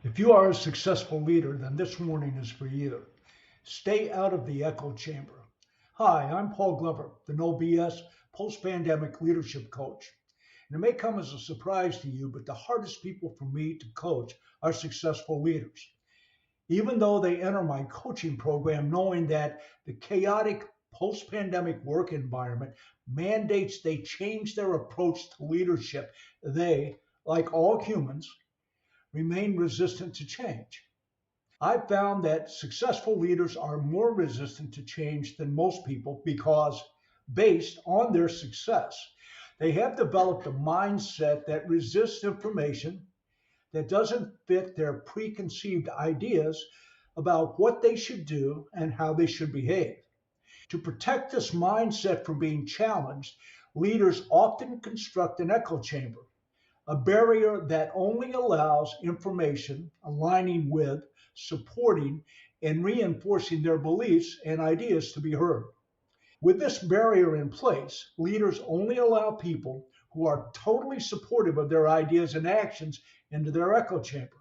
If you are a successful leader, then this warning is for you. Stay out of the echo chamber. Hi, I'm Paul Glover, the No BS post pandemic leadership coach. And it may come as a surprise to you, but the hardest people for me to coach are successful leaders. Even though they enter my coaching program knowing that the chaotic post pandemic work environment mandates they change their approach to leadership, they, like all humans, remain resistant to change. I've found that successful leaders are more resistant to change than most people because, based on their success, they have developed a mindset that resists information that doesn't fit their preconceived ideas about what they should do and how they should behave. To protect this mindset from being challenged, leaders often construct an echo chamber, a barrier that only allows information aligning with, supporting, and reinforcing their beliefs and ideas to be heard. With this barrier in place, leaders only allow people who are totally supportive of their ideas and actions into their echo chamber.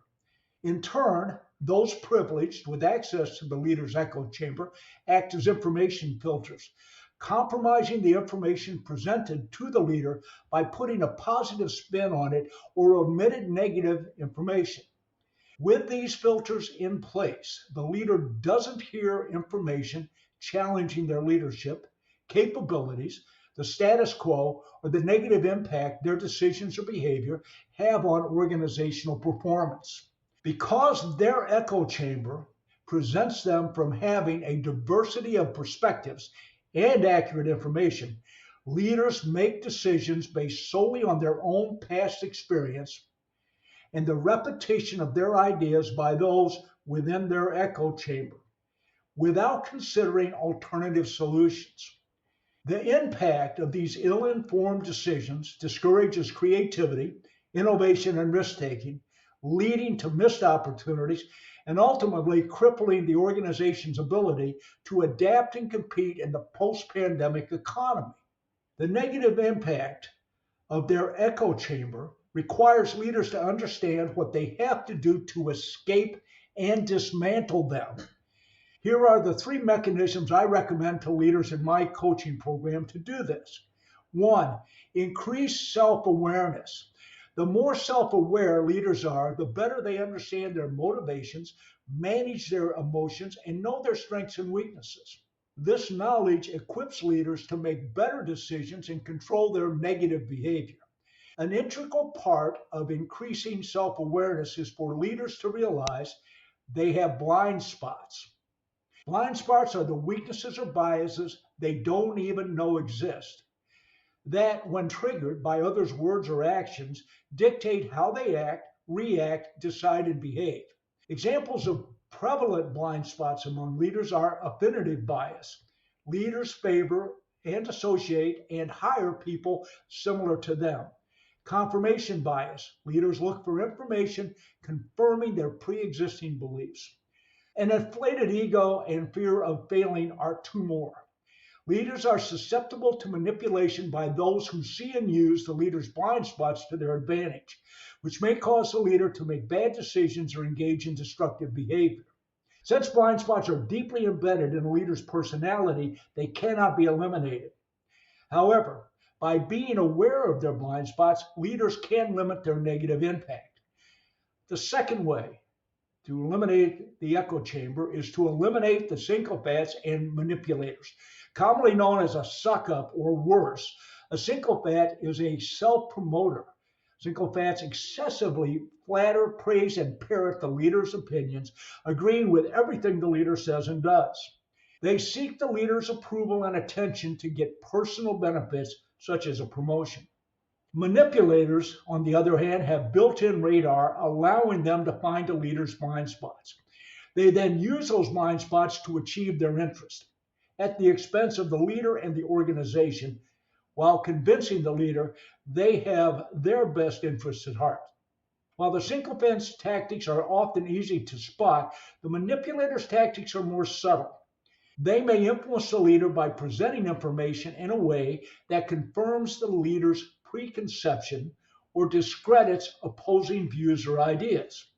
In turn, those privileged with access to the leader's echo chamber act as information filters, compromising the information presented to the leader by putting a positive spin on it or omitted negative information. With these filters in place, the leader doesn't hear information challenging their leadership, capabilities, the status quo, or the negative impact their decisions or behavior have on organizational performance. Because their echo chamber presents them from having a diversity of perspectives and accurate information, leaders make decisions based solely on their own past experience and the repetition of their ideas by those within their echo chamber without considering alternative solutions. The impact of these ill informed decisions discourages creativity, innovation, and risk taking, leading to missed opportunities and ultimately crippling the organization's ability to adapt and compete in the post pandemic economy. The negative impact of their echo chamber requires leaders to understand what they have to do to escape and dismantle them. Here are the three mechanisms I recommend to leaders in my coaching program to do this. One, increase self awareness. The more self aware leaders are, the better they understand their motivations, manage their emotions, and know their strengths and weaknesses. This knowledge equips leaders to make better decisions and control their negative behavior. An integral part of increasing self awareness is for leaders to realize they have blind spots. Blind spots are the weaknesses or biases they don't even know exist, that, when triggered by others' words or actions, dictate how they act, react, decide, and behave. Examples of prevalent blind spots among leaders are affinitive bias. Leaders favor and associate and hire people similar to them. Confirmation bias. Leaders look for information confirming their pre existing beliefs. An inflated ego and fear of failing are two more. Leaders are susceptible to manipulation by those who see and use the leader's blind spots to their advantage, which may cause the leader to make bad decisions or engage in destructive behavior. Since blind spots are deeply embedded in a leader's personality, they cannot be eliminated. However, by being aware of their blind spots, leaders can limit their negative impact. The second way to eliminate the echo chamber is to eliminate the sycophants and manipulators, commonly known as a suck up or worse. A sycophant is a self promoter. Sycophants excessively flatter, praise, and parrot the leader's opinions, agreeing with everything the leader says and does. They seek the leader's approval and attention to get personal benefits, such as a promotion. Manipulators, on the other hand, have built in radar, allowing them to find a leader's blind spots. They then use those blind spots to achieve their interest at the expense of the leader and the organization, while convincing the leader they have their best interests at heart. While the sycophant's tactics are often easy to spot, the manipulator's tactics are more subtle. They may influence the leader by presenting information in a way that confirms the leader's preconception or discredits opposing views or ideas.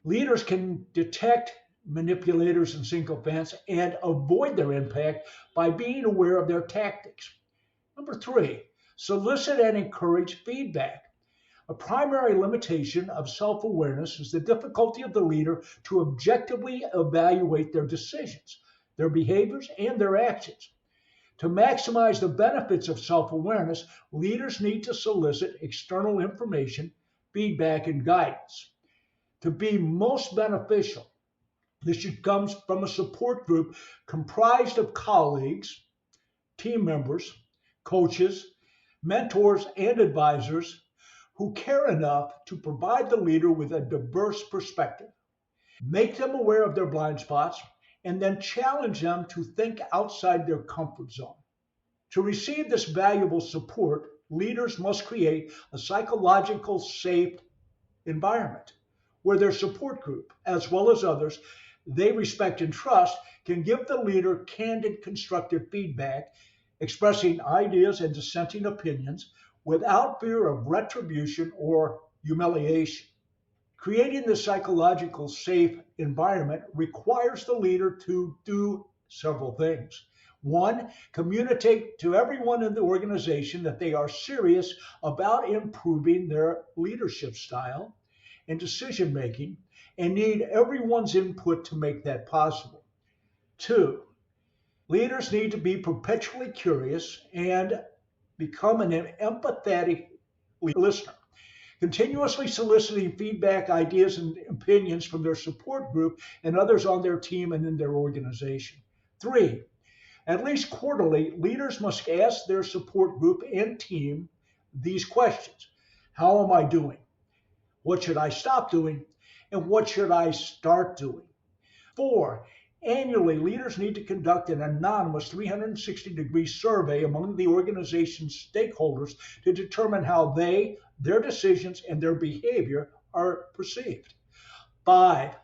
Leaders can detect manipulators and sycophants and avoid their impact by being aware of their tactics. Number three, solicit and encourage feedback. A primary limitation of self awareness is the difficulty of the leader to objectively evaluate their decisions, their behaviors, and their actions. To maximize the benefits of self awareness, leaders need to solicit external information, feedback, and guidance. To be most beneficial, this should come from a support group comprised of colleagues, team members, coaches, mentors, and advisors who care enough to provide the leader with a diverse perspective. Make them aware of their blind spots and then challenge them to think outside their comfort zone. To receive this valuable support, leaders must create a psychological safe environment where their support group, as well as others they respect and trust, can give the leader candid, constructive feedback, expressing ideas and dissenting opinions without fear of retribution or humiliation. Creating the psychological safe environment requires the leader to do several things. One, communicate to everyone in the organization that they are serious about improving their leadership style and decision making and need everyone's input to make that possible. Two, leaders need to be perpetually curious and become an empathetic listener, continuously soliciting feedback, ideas, and opinions from their support group and others on their team and in their organization. Three, at least quarterly, leaders must ask their support group and team these questions. How am I doing? What should I stop doing? And what should I start doing? Four, annually, leaders need to conduct an anonymous 360-degree survey among the organization's stakeholders to determine how they, their decisions, and their behavior are perceived. Five,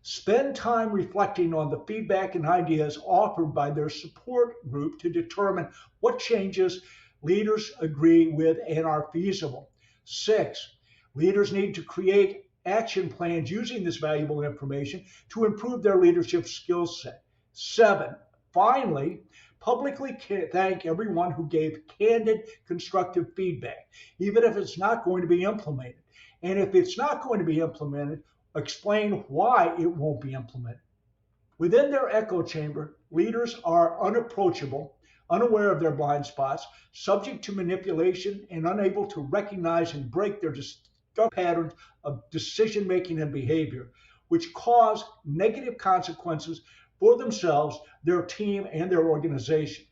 spend time reflecting on the feedback and ideas offered by their support group to determine what changes leaders agree with and are feasible. Six, leaders need to create action plans using this valuable information to improve their leadership skill set. Seven, finally, publicly thank everyone who gave candid, constructive feedback, even if it's not going to be implemented. And if it's not going to be implemented, explain why it won't be implemented. Within their echo chamber, leaders are unapproachable, unaware of their blind spots, subject to manipulation, and unable to recognize and break their patterns of decision making and behavior, which cause negative consequences for themselves, their team, and their organization.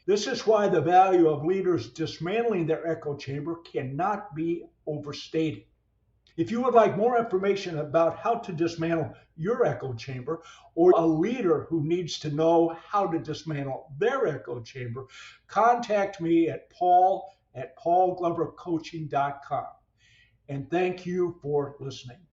This is why the value of leaders dismantling their echo chamber cannot be overstated. If you would like more information about how to dismantle your echo chamber, or a leader who needs to know how to dismantle their echo chamber, contact me at paul@paulglovercoaching.com. And thank you for listening.